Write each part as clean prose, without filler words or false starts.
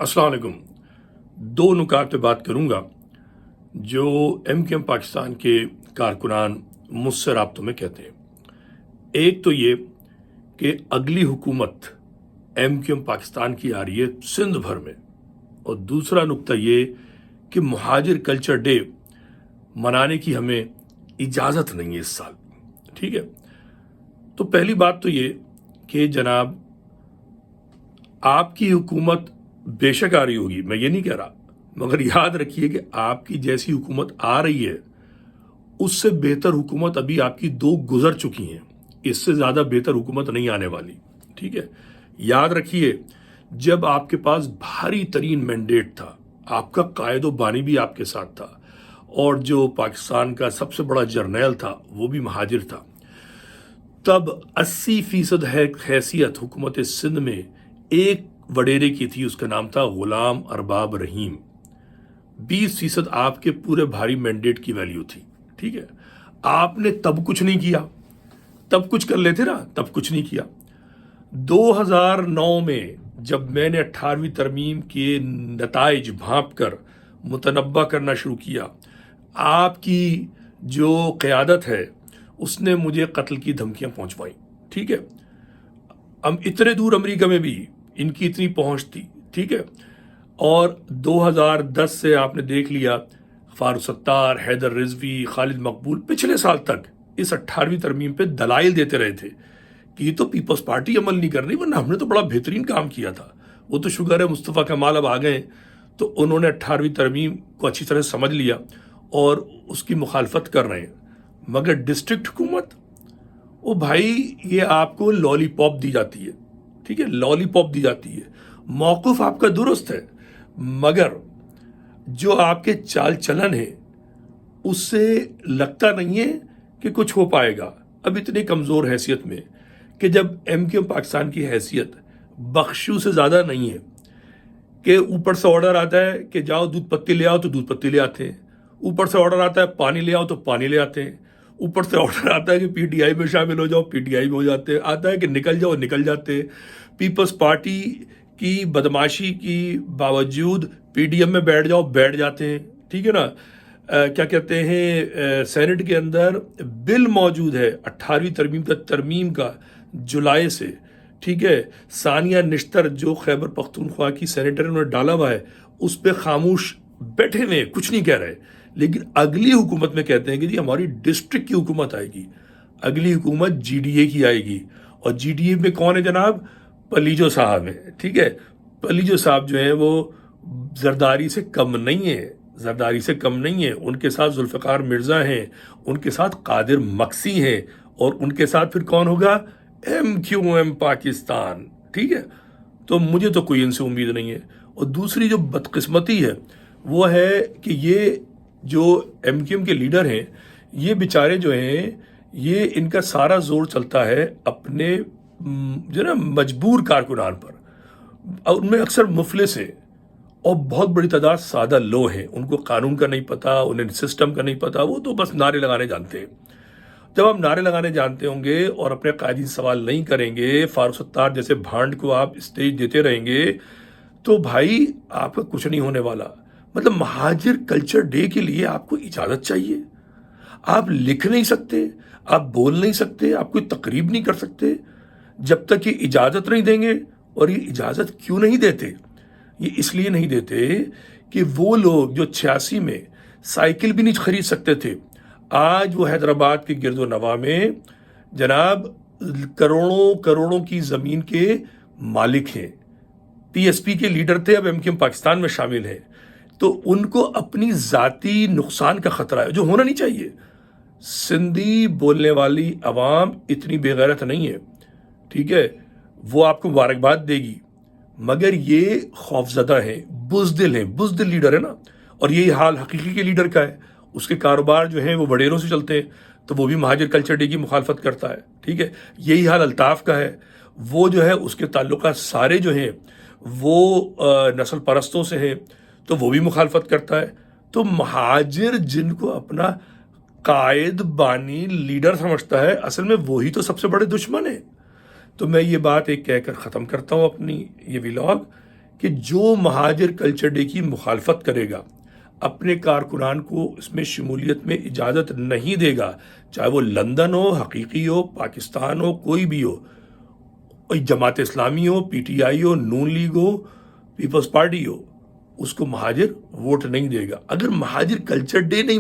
अस्सलाम वालेकुम। दो नुकात पे बात करूंगा जो MQM पाकिस्तान के कारकुनान मुझसे राब्तों में कहते हैं। एक तो ये कि अगली हुकूमत MQM पाकिस्तान की आ रही है सिंध भर में, और दूसरा नुक्ता ये कि मुहाजिर कल्चर डे मनाने की हमें इजाज़त नहीं है इस साल। ठीक है, तो पहली बात तो ये कि जनाब आपकी हुकूमत बेशक आ रही होगी, मैं ये नहीं कह रहा, मगर याद रखिए कि आपकी जैसी हुकूमत आ रही है उससे बेहतर हुकूमत अभी आपकी दो गुजर चुकी हैं, इससे ज़्यादा बेहतर हुकूमत नहीं आने वाली। ठीक है, याद रखिए जब आपके पास भारी तरीन मैंडेट था, आपका कायदो बानी भी आपके साथ था, और जो पाकिस्तान का सबसे बड़ा जर्नैल था वो भी महाजिर था, तब 80% हैसियत हुकूमत सिंध में एक वडेरे की थी, उसका नाम था गुलाम अरबाब रहीम। 20% आपके पूरे भारी मैंडेट की वैल्यू थी। ठीक है, आपने तब कुछ नहीं किया, तब कुछ कर लेते ना, तब कुछ नहीं किया। 2009 में जब मैंने 18वीं तरमीम के नताइज भांप कर मुतनब्बा करना शुरू किया, आपकी जो क़यादत है उसने मुझे कत्ल की धमकियां पहुंचवाई। ठीक है, हम इतने दूर अमेरिका में भी इनकी इतनी पहुंच थी। ठीक है, और 2010 से आपने देख लिया फारूक सत्तार, हैदर रिजवी, खालिद मकबूल पिछले साल तक इस 18वीं तरमीम पे दलाइल देते रहे थे कि ये तो पीपल्स पार्टी अमल नहीं कर रही, वरना हमने तो बड़ा बेहतरीन काम किया था। वो तो शुगर है मुस्तफ़ा कमाल अब आ गए, तो उन्होंने 18वीं तरमीम को अच्छी तरह समझ लिया और उसकी मुखालफत कर रहे हैं। मगर डिस्ट्रिक्ट हुकूमत, ओ भाई, ये आपको लॉलीपॉप दी जाती है। ठीक है, लॉलीपॉप दी जाती है। मौक़िफ़ आपका दुरुस्त है, मगर जो आपके चाल चलन है उससे लगता नहीं है कि कुछ हो पाएगा। अब इतनी कमज़ोर हैसियत में कि जब MQM पाकिस्तान की हैसियत बख्शू से ज़्यादा नहीं है कि ऊपर से ऑर्डर आता है कि जाओ दूध पत्ती ले आओ तो दूध पत्ती ले आते हैं, ऊपर से ऑर्डर आता है पानी ले आओ तो पानी ले आते हैं, ऊपर से ऑर्डर आता है कि PTI में शामिल हो जाओ, PTI में हो जाते हैं, आता है कि निकल जाओ, निकल जाते हैं। पीपल्स पार्टी की बदमाशी की बावजूद PDM में बैठ जाओ, बैठ जाते हैं। ठीक है ना, क्या कहते हैं, सेनेट के अंदर बिल मौजूद है 18वीं तरमीम का जुलाई से। ठीक है, सानिया निश्तर जो खैबर पख्तूनख्वा की सेनेटर उन्होंने डाला हुआ है उस पर खामोश बैठे हुए, कुछ नहीं कह रहे, लेकिन अगली हुकूमत में कहते हैं कि जी हमारी डिस्ट्रिक्ट की हुकूमत आएगी, अगली हुकूमत GDA की आएगी। और GDA में कौन है जनाब? पलीजो साहब है। ठीक है, पलीजो साहब जो है वो जरदारी से कम नहीं है, जरदारी से कम नहीं है। उनके साथ जुल्फ़िकार मिर्ज़ा हैं, उनके साथ कादिर मक्सी हैं, और उनके साथ फिर कौन होगा? MQM पाकिस्तान। ठीक है, तो मुझे तो कोई इनसे उम्मीद नहीं है। और दूसरी जो बदकिस्मती है वो है कि ये जो MQM के लीडर हैं, ये बेचारे जो हैं, ये इनका सारा जोर चलता है अपने जो ना मजबूर कारकुनान पर। उनमें अक्सर मुफलिस है और बहुत बड़ी तादाद सादा लोग हैं, उनको कानून का नहीं पता, उन्हें सिस्टम का नहीं पता, वो तो बस नारे लगाने जानते हैं। जब आप नारे लगाने जानते होंगे और अपने कायदीन सवाल नहीं करेंगे, फारूक सत्तार जैसे भांड को आप स्टेज देते रहेंगे, तो भाई आपका कुछ नहीं होने वाला। मतलब महाजिर कल्चर डे के लिए आपको इजाज़त चाहिए, आप लिख नहीं सकते, आप बोल नहीं सकते, आप कोई तकरीब नहीं कर सकते जब तक ये इजाज़त नहीं देंगे। और ये इजाज़त क्यों नहीं देते? ये इसलिए नहीं देते कि वो लोग जो 86 में साइकिल भी नहीं खरीद सकते थे, आज वो हैदराबाद के गिरदो नवा में जनाब करोड़ों करोड़ों की ज़मीन के मालिक हैं, PSP के लीडर थे, अब MQM पाकिस्तान में शामिल हैं। तो उनको अपनी ज़ाती नुकसान का ख़तरा है, जो होना नहीं चाहिए। सिंधी बोलने वाली अवाम इतनी बेगैरत नहीं है। ठीक है, वो आपको मुबारकबाद देगी, मगर ये खौफजदा है, बुज़दिल है, बुज़दिल लीडर है ना। और यही हाल हकीकी के लीडर का है, उसके कारोबार जो हैं वो वडेरों से चलते हैं, तो वो भी महाजिर कल्चर डे की मुखालफत करता है। ठीक है, यही हाल अल्ताफ़ का है, वो जो है उसके ताल्लुकात सारे जो हैं वो नस्ल परस्तों से हैं, तो वो भी मुखालफत करता है। तो महाजिर जिनको अपना कायद बानी लीडर समझता है, असल में वही तो सबसे बड़े दुश्मन है। तो मैं ये बात एक कहकर ख़त्म करता हूँ अपनी ये व्लॉग کہ جو مہاجر کلچر ڈے کی مخالفت کرے گا، اپنے کارکنان کو اس میں شمولیت میں اجازت نہیں دے گا، چاہے وہ لندن ہو، حقیقی ہو، پاکستان ہو، کوئی بھی ہو، جماعت اسلامی ہو، پی ٹی آئی ہو، نون لیگ ہو، پیپلز پارٹی ہو، اس کو مہاجر ووٹ نہیں دے گا۔ اگر مہاجر کلچر ڈے نہیں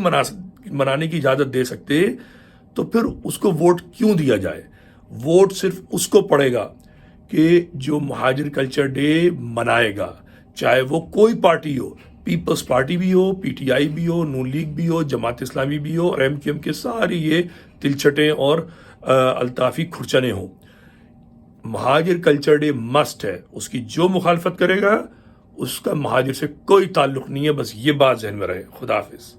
منانے کی اجازت دے سکتے تو پھر اس کو ووٹ کیوں دیا جائے؟ ووٹ صرف اس کو پڑے گا کہ جو مہاجر کلچر ڈے منائے گا، چاہے وہ کوئی پارٹی ہو، پیپلز پارٹی بھی ہو، پی ٹی آئی بھی ہو، نون لیگ بھی ہو، جماعت اسلامی بھی ہو، اور ایم کیو ایم کے ساری یہ تلچھٹیں اور الطافی کھرچنے ہوں۔ مہاجر کلچر ڈے مسٹ ہے، اس کی جو مخالفت کرے گا اس کا مہاجر سے کوئی تعلق نہیں ہے، بس یہ بات ذہن میں رہے۔ خدا حافظ۔